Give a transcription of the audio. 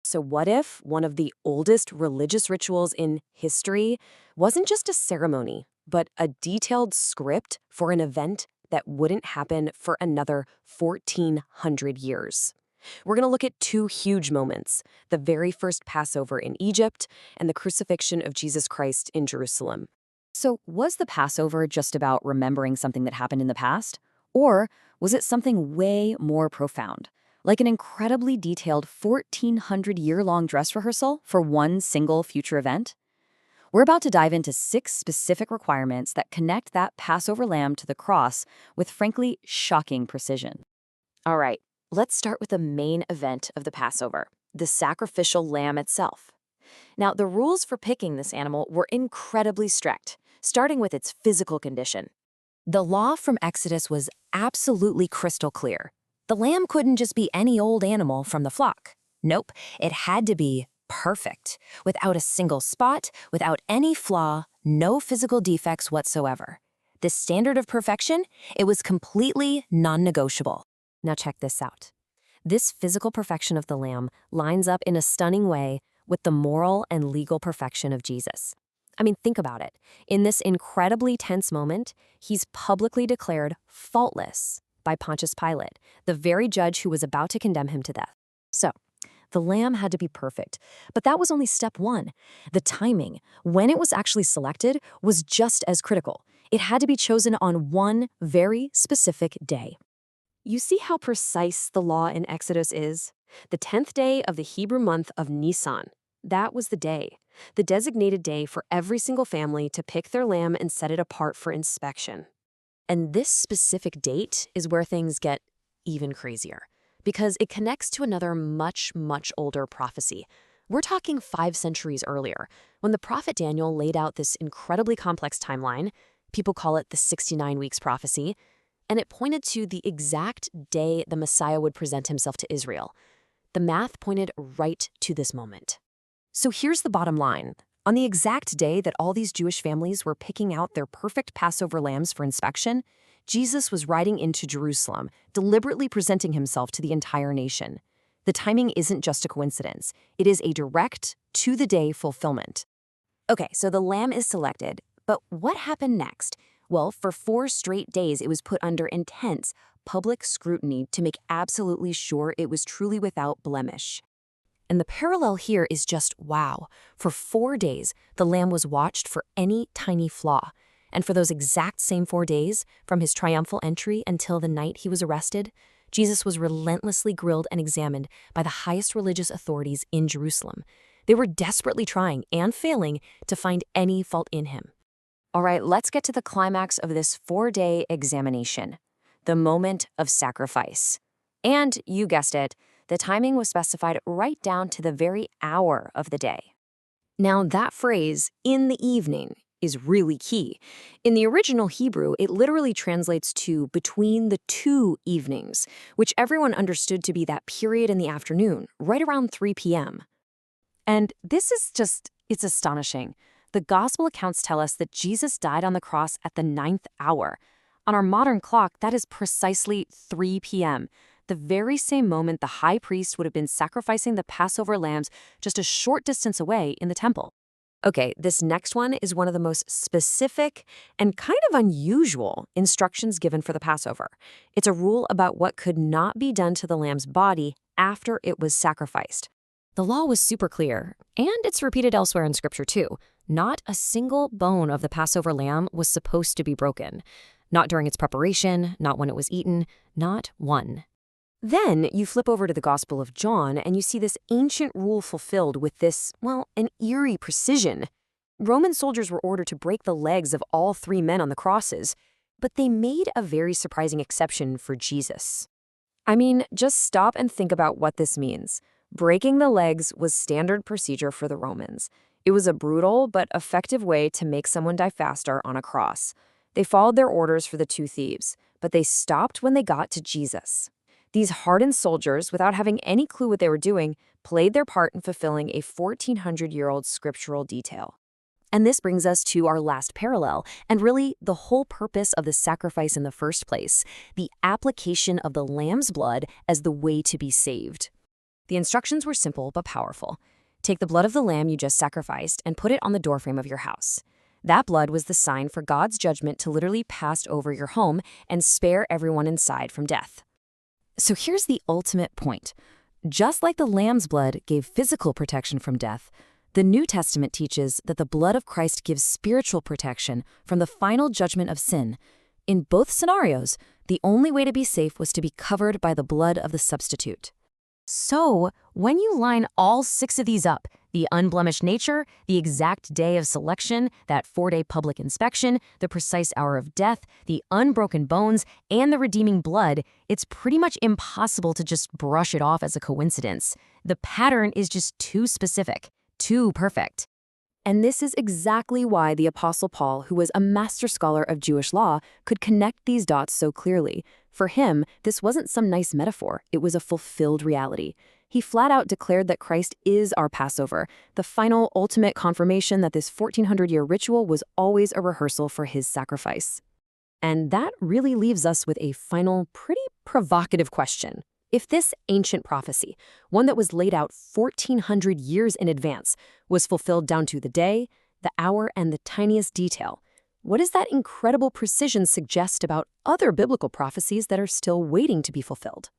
So what if one of the oldest religious rituals in history wasn't just a ceremony, but a detailed script for an event that wouldn't happen for another 1,400 years? We're going to look at two huge moments, the very first Passover in Egypt and the crucifixion of Jesus Christ in Jerusalem. So, was the Passover just about remembering something that happened in the past? Or was it something way more profound? Like an incredibly detailed 1,400-year-long dress rehearsal for one single future event? We're about to dive into 6 specific requirements that connect that Passover lamb to the cross with frankly shocking precision. All right, let's start with the main event of the Passover, the sacrificial lamb itself. Now, the rules for picking this animal were incredibly strict, starting with its physical condition. The law from Exodus was absolutely crystal clear. The lamb couldn't just be any old animal from the flock. Nope, it had to be perfect, without a single spot, without any flaw, no physical defects whatsoever. This standard of perfection, it was completely non-negotiable. Now check this out. This physical perfection of the lamb lines up in a stunning way with the moral and legal perfection of Jesus. I mean, think about it. In this incredibly tense moment, he's publicly declared faultless by Pontius Pilate, the very judge who was about to condemn him to death. So, the lamb had to be perfect, but that was only step one. The timing, when it was actually selected, was just as critical. It had to be chosen on one very specific day. You see how precise the law in Exodus is? The 10th day of the Hebrew month of Nisan. That was the designated day for every single family to pick their lamb and set it apart for inspection. And this specific date is where things get even crazier, because it connects to another much, much older prophecy. We're talking 5 centuries earlier, when the prophet Daniel laid out this incredibly complex timeline. People call it the 69 weeks prophecy, and it pointed to the exact day the Messiah would present himself to Israel. The math pointed right to this moment. So here's the bottom line. On the exact day that all these Jewish families were picking out their perfect Passover lambs for inspection, Jesus was riding into Jerusalem, deliberately presenting himself to the entire nation. The timing isn't just a coincidence. It is a direct, to-the-day fulfillment. Okay, so the lamb is selected, but what happened next? Well, for 4 straight days, it was put under intense public scrutiny to make absolutely sure it was truly without blemish. And the parallel here is just wow. For 4 days, the lamb was watched for any tiny flaw. And for those exact same 4 days, from his triumphal entry until the night he was arrested, Jesus was relentlessly grilled and examined by the highest religious authorities in Jerusalem. They were desperately trying and failing to find any fault in him. All right, let's get to the climax of this 4-day examination, the moment of sacrifice. And you guessed it, the timing was specified right down to the very hour of the day. Now, that phrase, in the evening, is really key. In the original Hebrew, it literally translates to between the 2 evenings, which everyone understood to be that period in the afternoon, right around 3 p.m. And this is it's astonishing. The gospel accounts tell us that Jesus died on the cross at the 9th hour. On our modern clock, that is precisely 3 p.m., the very same moment the high priest would have been sacrificing the Passover lambs just a short distance away in the temple. Okay, this next one is one of the most specific and kind of unusual instructions given for the Passover. It's a rule about what could not be done to the lamb's body after it was sacrificed. The law was super clear, and it's repeated elsewhere in Scripture too. Not a single bone of the Passover lamb was supposed to be broken. Not during its preparation, not when it was eaten, not one. Then you flip over to the Gospel of John and you see this ancient rule fulfilled with this, an eerie precision. Roman soldiers were ordered to break the legs of all 3 men on the crosses, but they made a very surprising exception for Jesus. I mean, just stop and think about what this means. Breaking the legs was standard procedure for the Romans. It was a brutal but effective way to make someone die faster on a cross. They followed their orders for the 2 thieves, but they stopped when they got to Jesus. These hardened soldiers, without having any clue what they were doing, played their part in fulfilling a 1,400-year-old scriptural detail. And this brings us to our last parallel, and really the whole purpose of the sacrifice in the first place, the application of the lamb's blood as the way to be saved. The instructions were simple but powerful. Take the blood of the lamb you just sacrificed and put it on the doorframe of your house. That blood was the sign for God's judgment to literally pass over your home and spare everyone inside from death. So here's the ultimate point. Just like the lamb's blood gave physical protection from death, the New Testament teaches that the blood of Christ gives spiritual protection from the final judgment of sin. In both scenarios, the only way to be safe was to be covered by the blood of the substitute. So, when you line all 6 of these up, the unblemished nature, the exact day of selection, that 4-day public inspection, the precise hour of death, the unbroken bones, and the redeeming blood, it's pretty much impossible to just brush it off as a coincidence. The pattern is just too specific, too perfect. And this is exactly why the Apostle Paul, who was a master scholar of Jewish law, could connect these dots so clearly. For him, this wasn't some nice metaphor, it was a fulfilled reality. He flat out declared that Christ is our Passover, the final, ultimate confirmation that this 1400-year ritual was always a rehearsal for his sacrifice. And that really leaves us with a final, pretty provocative question. If this ancient prophecy, one that was laid out 1400 years in advance, was fulfilled down to the day, the hour, and the tiniest detail, what does that incredible precision suggest about other biblical prophecies that are still waiting to be fulfilled?